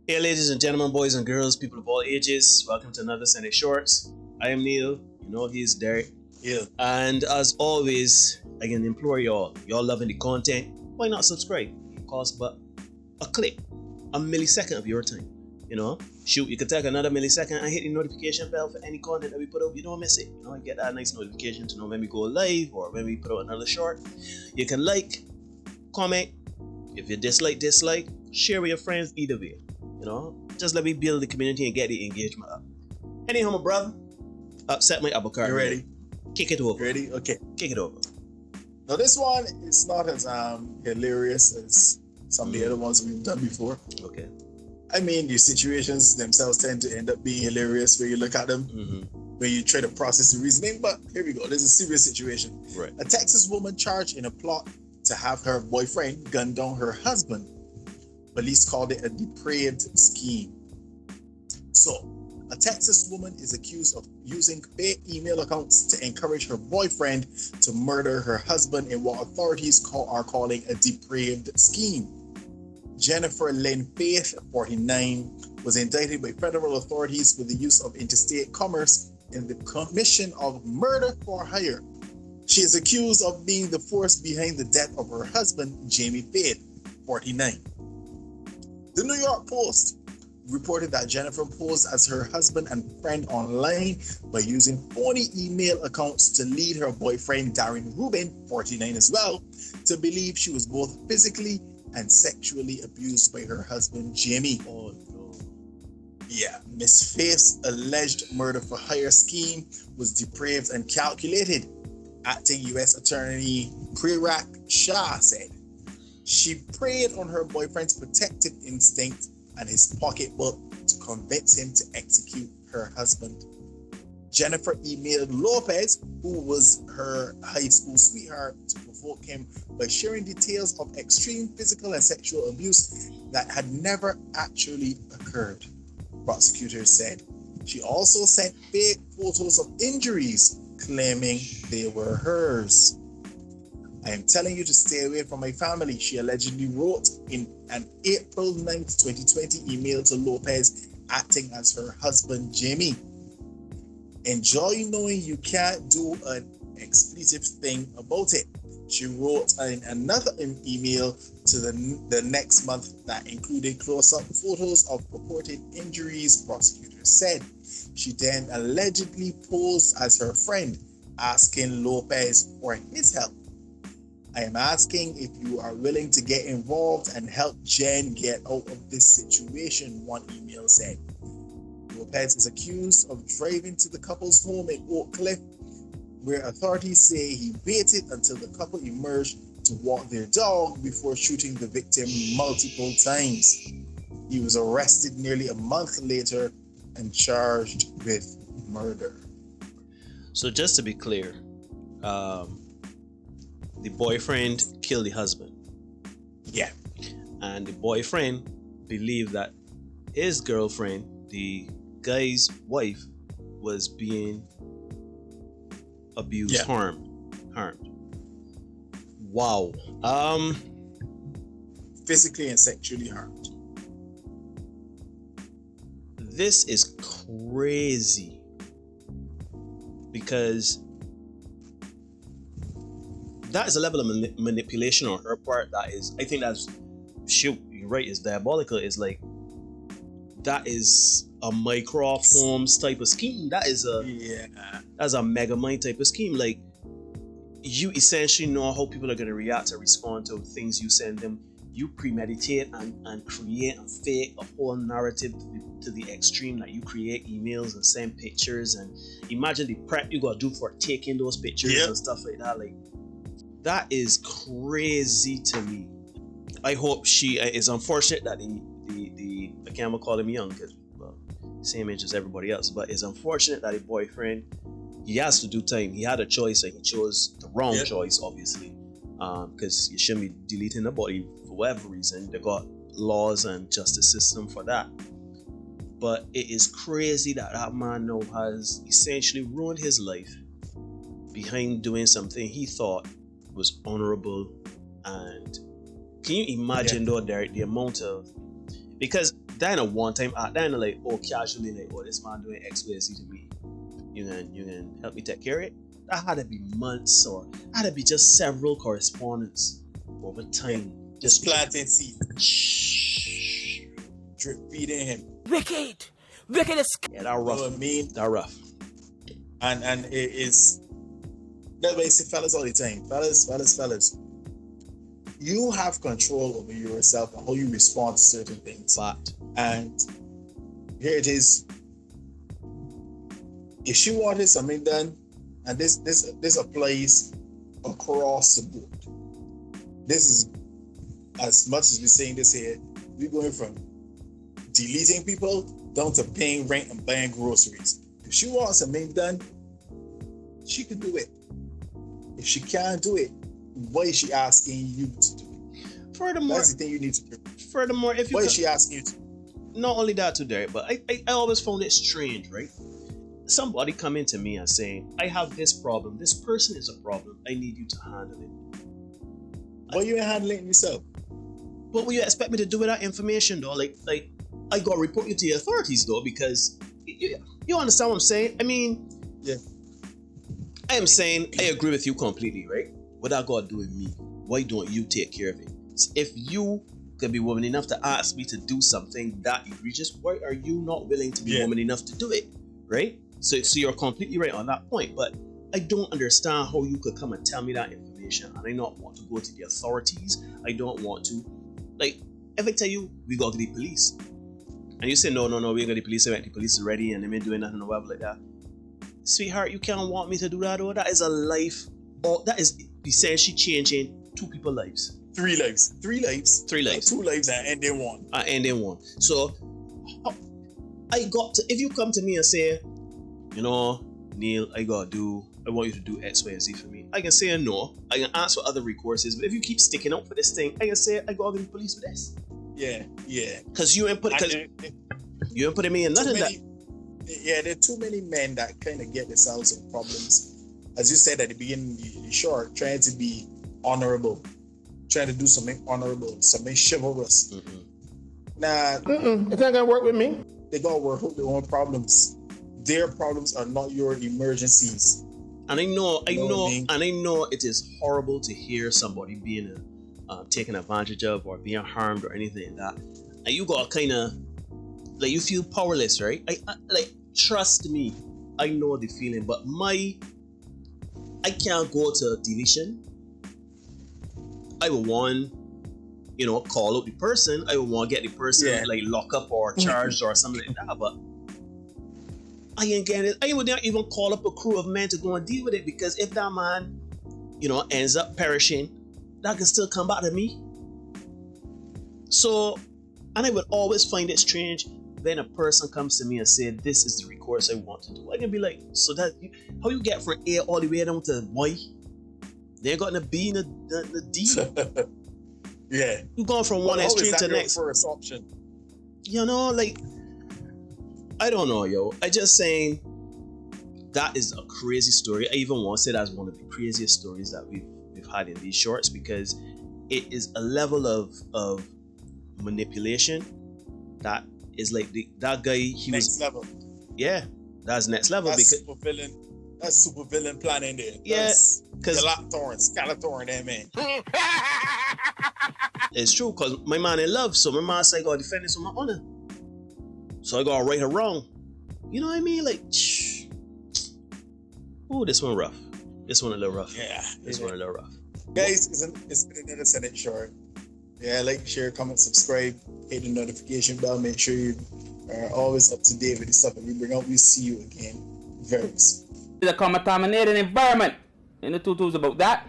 Hey, ladies and gentlemen, boys and girls, people of all ages, welcome to another Sunday Shorts. I am Neil, you know he's Derek, Yeah. and as always, I can implore y'all loving the content, why not subscribe? It costs but a click, a millisecond of your time. You know, shoot, you can take another millisecond and hit the notification bell for any content that we put up. You don't miss it. You know, you get that nice notification to know when we go live or when we put out another short. You can like, comment. If you dislike, share with your friends either way. You know, just let me build the community and get the engagement up. Anyhow, my brother, upset my apple cart. You ready? Kick it over. You ready? Okay. Kick it over. Now this one is not as hilarious as some of the other ones we've done before. Okay. I mean, the situations themselves tend to end up being hilarious when you look at them, when you try to process the reasoning. But here we go. There's a serious situation. Right. A Texas woman charged in a plot to have her boyfriend gun down her husband. Police called it a depraved scheme. So, a Texas woman is accused of using fake email accounts to encourage her boyfriend to murder her husband in what authorities are calling a depraved scheme. Jennifer Lynn Faith, 49, was indicted by federal authorities for the use of interstate commerce in the commission of murder for hire. She is accused of being the force behind the death of her husband, Jamie Faith, 49. The New York Post reported that Jennifer posed as her husband and friend online by using phony email accounts to lead her boyfriend, Darren Rubin, 49 as well, to believe she was both physically and sexually abused by her husband, Jamie. Oh no. Yeah, Miss Faith's alleged murder for hire scheme was depraved and calculated, acting U.S. Attorney Prerak Shah said. She preyed on her boyfriend's protective instinct and his pocketbook to convince him to execute her husband. Jennifer emailed Lopez, who was her high school sweetheart, to provoke him by sharing details of extreme physical and sexual abuse that had never actually occurred, prosecutors said. She also sent fake photos of injuries, claiming they were hers. I am telling you to stay away from my family, she allegedly wrote in an April 9th, 2020 email to Lopez, acting as her husband, Jamie. Enjoy knowing you can't do an expletive thing about it, she wrote in another email to the next month that included close-up photos of purported injuries, prosecutors said. She then allegedly posed as her friend, asking Lopez for his help. I am asking if you are willing to get involved and help Jen get out of this situation, one email said. Lopez is accused of driving to the couple's home in Oak Cliff, where authorities say he waited until the couple emerged to walk their dog before shooting the victim multiple times. He was arrested nearly a month later and charged with murder. So just to be clear, the boyfriend killed the husband. Yeah. And the boyfriend believed that his girlfriend, the guy's wife, was being abused, harmed. Wow. Physically and sexually harmed. This is crazy because that is a level of manipulation on her part that is, I think that's, shoot, you're right, it's diabolical. It's like, that is a Mycroft Holmes type of scheme. That's a mega mind type of scheme. Like, you essentially know how people are going to react or respond to things you send them. You premeditate and create and fake a whole narrative to the extreme. Like, you create emails and send pictures, and imagine the prep you got to do for taking those pictures and stuff like that. Like, that is crazy to me. I hope she is unfortunate that the I can't call him young because, well, same age as everybody else, but it's unfortunate that the boyfriend, he has to do time. He had a choice and he chose the wrong choice, obviously, because you shouldn't be deleting the body for whatever reason. They got laws and justice system for that. But it is crazy that that man now has essentially ruined his life behind doing something he thought was honorable. And can you imagine though, Derek, the amount of, because Then a one-time act, then like, oh, casually, like, oh, this man doing X, Y, Z to me. You can help me take care of it. That had to be months, or had to be just several correspondence over time. Just planting seed. Drip feeding him. Wicked as... Yeah, that rough. You know what I mean? That rough. And it is, that's why I say fellas all the time. Fellas. You have control over yourself and how you respond to certain things. But And here it is. If she wanted something done, and this applies across the board. This is, as much as we're saying this here, we're going from deleting people down to paying rent and buying groceries. If she wants something done, she could do it. If she can't do it, why is she asking you to do it? furthermore, That's the thing you need to do. Furthermore, if you Why is she asking you to? not only that too, Derek, but I always found it strange, right? Somebody coming to me and saying, I have this problem, this person is a problem, I need you to handle it. Why you ain't handling it yourself? But will you expect me to do with that information though? Like I gotta report you to the authorities though, because you understand what I'm saying? I mean, Yeah. I am saying I agree with you completely, right? What that got to do with me? Why don't you take care of it? If you could be woman enough to ask me to do something that egregious, why are you not willing to be woman enough to do it? Right? So you're completely right on that point. But I don't understand how you could come and tell me that information and I not want to go to the authorities. I don't want to. Like, if I tell you we go to the police and you say no, we ain't got the police, the police is ready and they ain't doing nothing or whatever like that. Sweetheart, you can't want me to do that, or that is a life, or that is essentially changing two people's lives. Three lives. 2 lives and ending one. Ending one. So I got to, if you come to me and say, you know, Neil, I want you to do X, Y, and Z for me, I can say no. I can ask for other recourses, but if you keep sticking up for this thing, I can say I got to the police for this. Yeah. Because you ain't putting me in nothing that. Yeah, there are too many men that kind of get themselves in problems. As you said at the beginning, short, trying to be honorable, trying to do something honorable, something chivalrous. Nah, It's not gonna work with me. they gotta work out their own problems. Their problems are not your emergencies. And I know, You know what I mean? and I know it is horrible to hear somebody being taken advantage of or being harmed or anything like that. And you got kind of, like, you feel powerless, right? I like, trust me, I know the feeling, but I can't go to deletion. I will want, call out the person. I will want to get the person like locked up or charged or something like that. But I ain't getting it. I would not even call up a crew of men to go and deal with it, because if that man, ends up perishing, that can still come back to me. So, and I would always find it strange when a person comes to me and say, this is the recourse I want to do. I can be like, so that how you get from A all the way down to Y? They ain't got the B and the D. Yeah. You going from one extreme to the next. First option. Like, I don't know, yo. I just saying that is a crazy story. I even want to say that's one of the craziest stories that we've had in these shorts, because it is a level of manipulation that is like that guy. He next was level. Yeah, that's next level. That's because super villain. That's super villain planning there. Yeah, because Skeletor, that man. It's true, because my man in love, so my man say I gotta defend this with my honor. So I gotta right her wrong. You know what I mean? Like, oh, this one rough. This one a little rough. Yeah. This one a little rough. Guys, it's been another Senate short. Yeah, like, share, comment, subscribe, hit the notification bell. Make sure you are always up to date with the stuff that we bring out. We'll see you again very soon. The contaminated environment in the tutus about that.